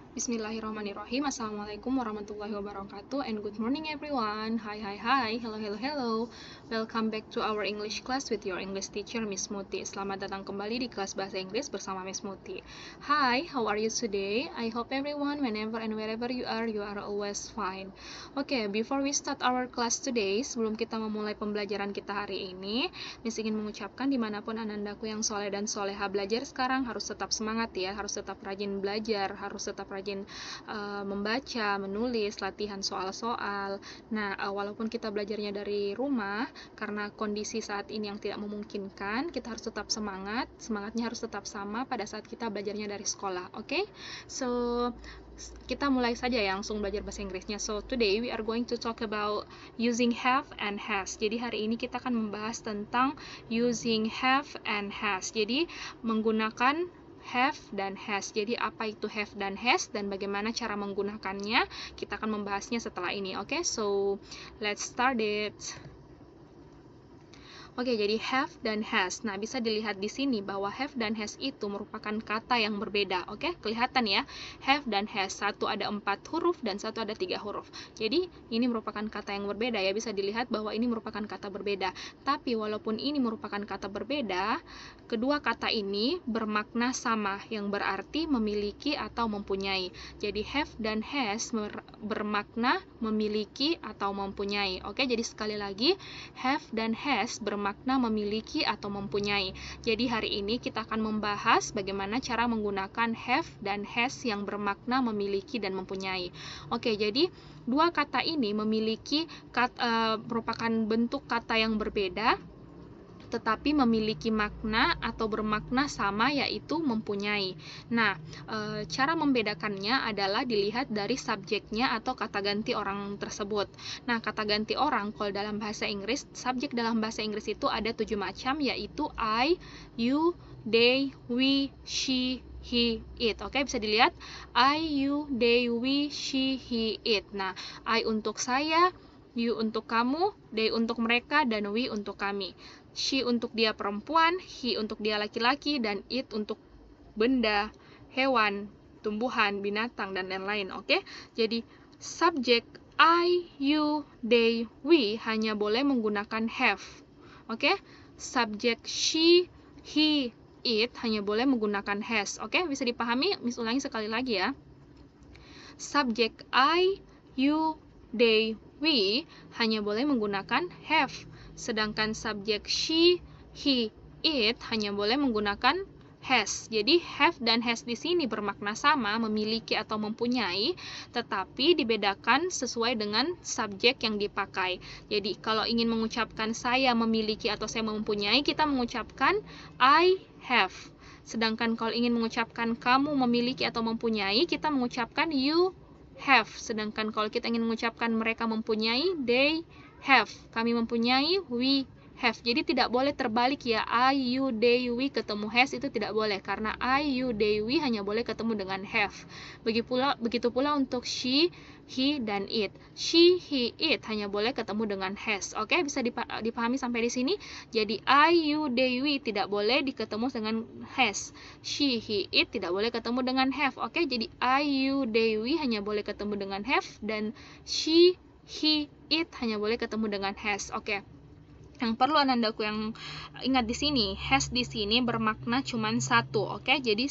Bismillahirrahmanirrahim. Assalamualaikum warahmatullahi wabarakatuh. And good morning everyone. Hi. Hello. Welcome back to our English class with your English teacher Miss Muti. Selamat datang kembali di kelas bahasa Inggris bersama Miss Muti. Hi, how are you today? I hope everyone, whenever and wherever you are always fine. Okay, before we start our class today, sebelum kita memulai pembelajaran kita hari ini, Miss ingin mengucapkan dimanapun anandaku yang soleh dan soleha belajar sekarang harus tetap semangat ya, harus tetap rajin belajar, harus tetap rajin membaca, menulis, latihan soal-soal. Nah, walaupun kita belajarnya dari rumah, karena kondisi saat ini yang tidak memungkinkan, kita harus tetap semangat. Semangatnya harus tetap sama pada saat kita belajarnya dari sekolah, oke? So, kita mulai saja ya, langsung belajar bahasa Inggrisnya. So, today we are going to talk about using have and has. Jadi, hari ini kita akan membahas tentang using have and has. Jadi, menggunakan have dan has. Jadi apa itu have dan has dan bagaimana cara menggunakannya, kita akan membahasnya setelah ini. Oke, so let's start it. Oke, jadi have dan has. Nah, bisa dilihat di sini bahwa have dan has itu merupakan kata yang berbeda. Oke, kelihatan ya. Have dan has. Satu ada 4 huruf dan satu ada 3 huruf. Jadi, ini merupakan kata yang berbeda ya. Bisa dilihat bahwa ini merupakan kata berbeda. Tapi, walaupun ini merupakan kata berbeda, kedua kata ini bermakna sama, yang berarti memiliki atau mempunyai. Jadi, have dan has bermakna memiliki atau mempunyai. Oke, jadi sekali lagi, have dan has bermakna memiliki atau mempunyai. Jadi hari ini kita akan membahas bagaimana cara menggunakan have dan has yang bermakna memiliki dan mempunyai. Oke, jadi dua kata ini memiliki merupakan bentuk kata yang berbeda, tetapi memiliki makna atau bermakna sama, yaitu mempunyai. Nah, cara membedakannya adalah dilihat dari subjeknya atau kata ganti orang tersebut. Nah, kata ganti orang, kalau dalam bahasa Inggris, subjek dalam bahasa Inggris itu ada 7 macam, yaitu I, you, they, we, she, he, it. Oke, bisa dilihat I, you, they, we, she, he, it. Nah, I untuk saya, you untuk kamu, they untuk mereka, dan we untuk kami. She untuk dia perempuan, he untuk dia laki-laki, dan it untuk benda, hewan, tumbuhan, binatang, dan lain-lain. Oke, jadi subjek I, you, they, we hanya boleh menggunakan have. Oke, subjek she, he, it hanya boleh menggunakan has. Oke, bisa dipahami? Miss ulangi sekali lagi ya. Subjek I, you, they, we hanya boleh menggunakan have. Sedangkan subjek she, he, it hanya boleh menggunakan has. Jadi have dan has di sini bermakna sama, memiliki atau mempunyai, tetapi dibedakan sesuai dengan subjek yang dipakai. Jadi kalau ingin mengucapkan saya memiliki atau saya mempunyai, kita mengucapkan I have. Sedangkan kalau ingin mengucapkan kamu memiliki atau mempunyai, kita mengucapkan you have. Sedangkan kalau kita ingin mengucapkan mereka mempunyai, they have. Kami mempunyai, we have. Jadi tidak boleh terbalik ya, I, you, they, we ketemu has, itu tidak boleh, karena I, you, they, we hanya boleh ketemu dengan have. Begitu pula untuk she, he, dan it. She, he, it hanya boleh ketemu dengan has. Oke, bisa dipahami sampai di sini? Jadi I, you, they, we tidak boleh diketemu dengan has. She, he, it tidak boleh ketemu dengan have. Oke, jadi I, you, they, we hanya boleh ketemu dengan have, dan she, he, it hanya boleh ketemu dengan has. Oke. Yang perlu anandaku yang ingat di sini, has di sini bermakna cuma satu, oke? Jadi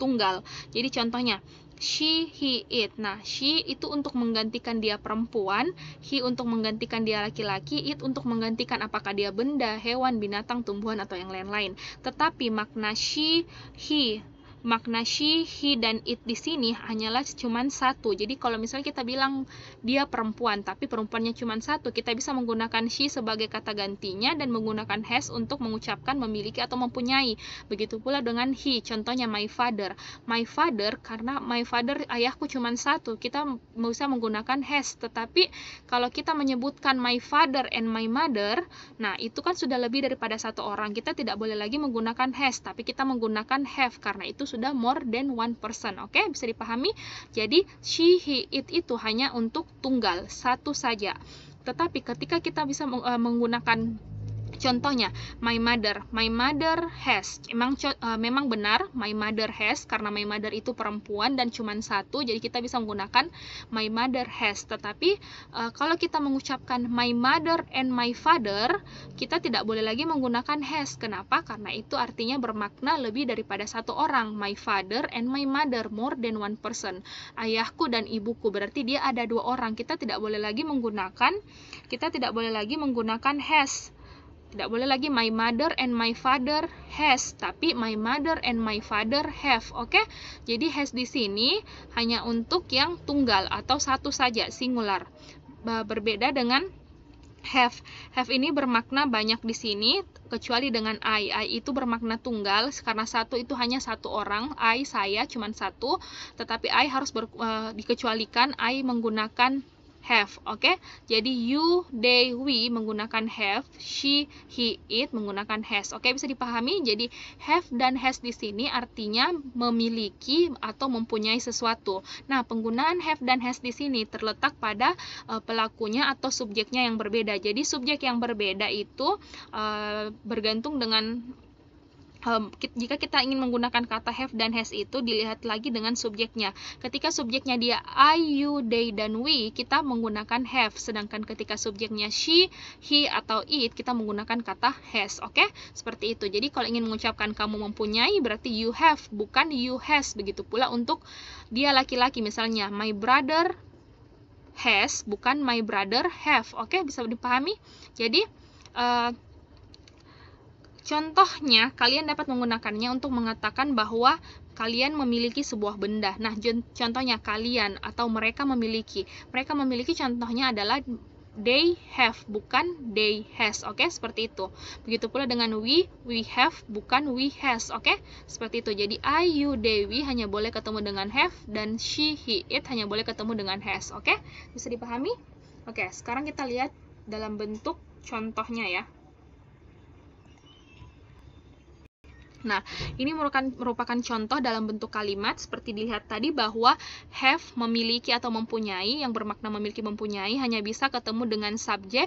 tunggal. Jadi contohnya she, he, it. Nah, she itu untuk menggantikan dia perempuan, he untuk menggantikan dia laki-laki, it untuk menggantikan apakah dia benda, hewan, binatang, tumbuhan, atau yang lain-lain. Tetapi makna she, he, dan it di sini hanyalah cuma satu. Jadi kalau misalnya kita bilang dia perempuan, tapi perempuannya cuma satu, kita bisa menggunakan she sebagai kata gantinya dan menggunakan has untuk mengucapkan memiliki atau mempunyai. Begitu pula dengan he. Contohnya my father. My father, karena my father ayahku cuma satu, kita bisa menggunakan has. Tetapi kalau kita menyebutkan my father and my mother, nah itu kan sudah lebih daripada satu orang. Kita tidak boleh lagi menggunakan has, tapi kita menggunakan have, karena itu sudah more than one person. Oke, bisa dipahami? Jadi she, he, it itu hanya untuk tunggal, satu saja. Tetapi ketika kita bisa menggunakan Contohnya, my mother has. Memang benar, my mother has, karena my mother itu perempuan dan cuma satu, jadi kita bisa menggunakan my mother has. Tetapi kalau kita mengucapkan my mother and my father, kita tidak boleh lagi menggunakan has. Kenapa? Karena itu artinya bermakna lebih daripada satu orang. My father and my mother, more than one person. Ayahku dan ibuku, berarti dia ada dua orang. Kita tidak boleh lagi menggunakan has. Tidak boleh lagi my mother and my father has, tapi my mother and my father have. Oke? Jadi has di sini hanya untuk yang tunggal atau satu saja, singular. Berbeda dengan have. Have ini bermakna banyak di sini, kecuali dengan I. I itu bermakna tunggal, karena satu itu hanya satu orang. I, saya, cuma satu. Tetapi I harus dikecualikan. I menggunakan have, oke? Jadi you, they, we menggunakan have, she, he, it menggunakan has. Oke, bisa dipahami? Jadi have dan has di sini artinya memiliki atau mempunyai sesuatu. Nah, penggunaan have dan has di sini terletak pada pelakunya atau subjeknya yang berbeda. Jadi subjek yang berbeda itu bergantung dengan jika kita ingin menggunakan kata have dan has itu dilihat lagi dengan subjeknya. Ketika subjeknya dia I, you, they, dan we, kita menggunakan have. Sedangkan ketika subjeknya she, he, atau it, kita menggunakan kata has. Oke? Seperti itu. Jadi kalau ingin mengucapkan kamu mempunyai, berarti you have, bukan you has. Begitu pula untuk dia laki-laki, misalnya my brother has, bukan my brother have. Oke? Bisa dipahami? Jadi contohnya, kalian dapat menggunakannya untuk mengatakan bahwa kalian memiliki sebuah benda. Nah, contohnya kalian atau mereka memiliki. Mereka memiliki contohnya adalah they have, bukan they has. Oke, seperti itu. Begitu pula dengan we have, bukan we has. Oke, seperti itu. Jadi I, you, they, we hanya boleh ketemu dengan have, dan she, he, it hanya boleh ketemu dengan has. Oke, bisa dipahami? Oke, sekarang kita lihat dalam bentuk contohnya ya. Nah, ini merupakan contoh dalam bentuk kalimat seperti dilihat tadi bahwa have, memiliki atau mempunyai, yang bermakna memiliki mempunyai hanya bisa ketemu dengan subjek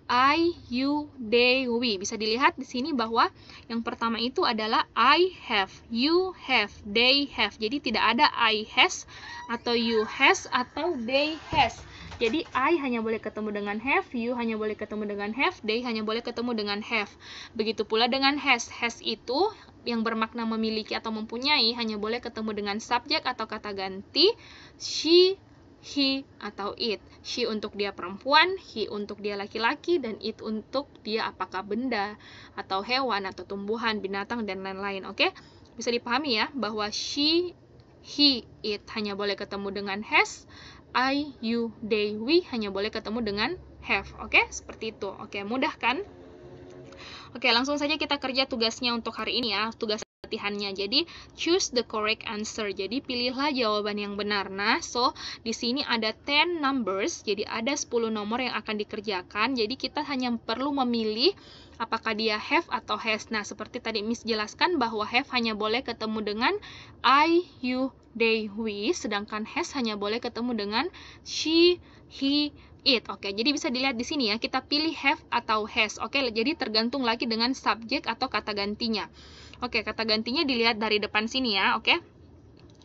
I, you, they, we. Bisa dilihat di sini bahwa yang pertama itu adalah I have, you have, they have. Jadi tidak ada I has atau you has atau they has. Jadi I hanya boleh ketemu dengan have, you hanya boleh ketemu dengan have, they hanya boleh ketemu dengan have. Begitu pula dengan has. Has itu yang bermakna memiliki atau mempunyai hanya boleh ketemu dengan subjek atau kata ganti she, he, atau it. She untuk dia perempuan, he untuk dia laki-laki, dan it untuk dia apakah benda atau hewan atau tumbuhan, binatang, dan lain-lain. Oke? Bisa dipahami ya bahwa she, he, it hanya boleh ketemu dengan has, I, you, they, we hanya boleh ketemu dengan have. Oke? Seperti itu. Oke, mudah kan? Oke, langsung saja kita kerja tugasnya untuk hari ini ya, tugas latihannya. Jadi, choose the correct answer. Jadi, pilihlah jawaban yang benar. Nah, so, di sini ada 10 numbers, jadi ada 10 nomor yang akan dikerjakan. Jadi, kita hanya perlu memilih apakah dia have atau has. Nah, seperti tadi Miss jelaskan bahwa have hanya boleh ketemu dengan I, you, they, we, sedangkan has hanya boleh ketemu dengan she, he, it. Oke, jadi bisa dilihat di sini ya, kita pilih have atau has. Oke, jadi tergantung lagi dengan subjek atau kata gantinya. Oke, kata gantinya dilihat dari depan sini ya, oke.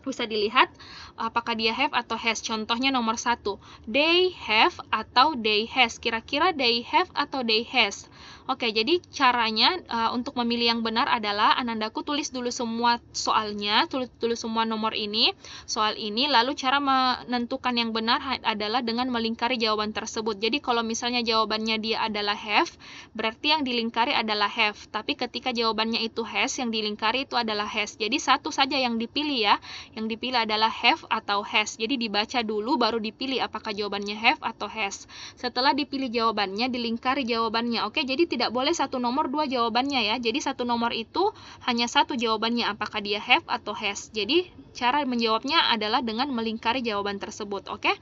Bisa dilihat apakah dia have atau has. Contohnya nomor 1, they have atau they has. Kira-kira they have atau they has. Oke, jadi caranya untuk memilih yang benar adalah Anandaku tulis dulu semua soalnya, tulis semua nomor ini, soal ini, lalu cara menentukan yang benar adalah dengan melingkari jawaban tersebut. Jadi kalau misalnya jawabannya dia adalah have, berarti yang dilingkari adalah have. Tapi ketika jawabannya itu has, yang dilingkari itu adalah has. Jadi satu saja yang dipilih ya, yang dipilih adalah have atau has. Jadi dibaca dulu baru dipilih apakah jawabannya have atau has. Setelah dipilih jawabannya, dilingkari jawabannya. Oke, jadi tidak boleh satu nomor dua jawabannya ya. Jadi satu nomor itu hanya satu jawabannya, apakah dia have atau has. Jadi cara menjawabnya adalah dengan melingkari jawaban tersebut. Oke,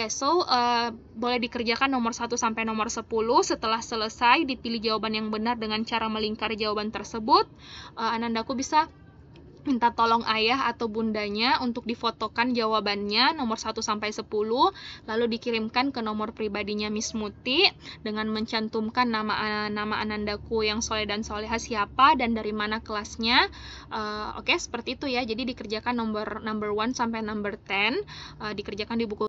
so boleh dikerjakan nomor 1 sampai nomor 10. Setelah selesai dipilih jawaban yang benar dengan cara melingkari jawaban tersebut, Anandaku bisa minta tolong ayah atau bundanya untuk difotokan jawabannya nomor 1 sampai 10, lalu dikirimkan ke nomor pribadinya Miss Muti dengan mencantumkan nama Anandaku yang soleh dan soleha siapa dan dari mana kelasnya. Oke, seperti itu ya. Jadi dikerjakan number 1 sampai number 10, dikerjakan di buku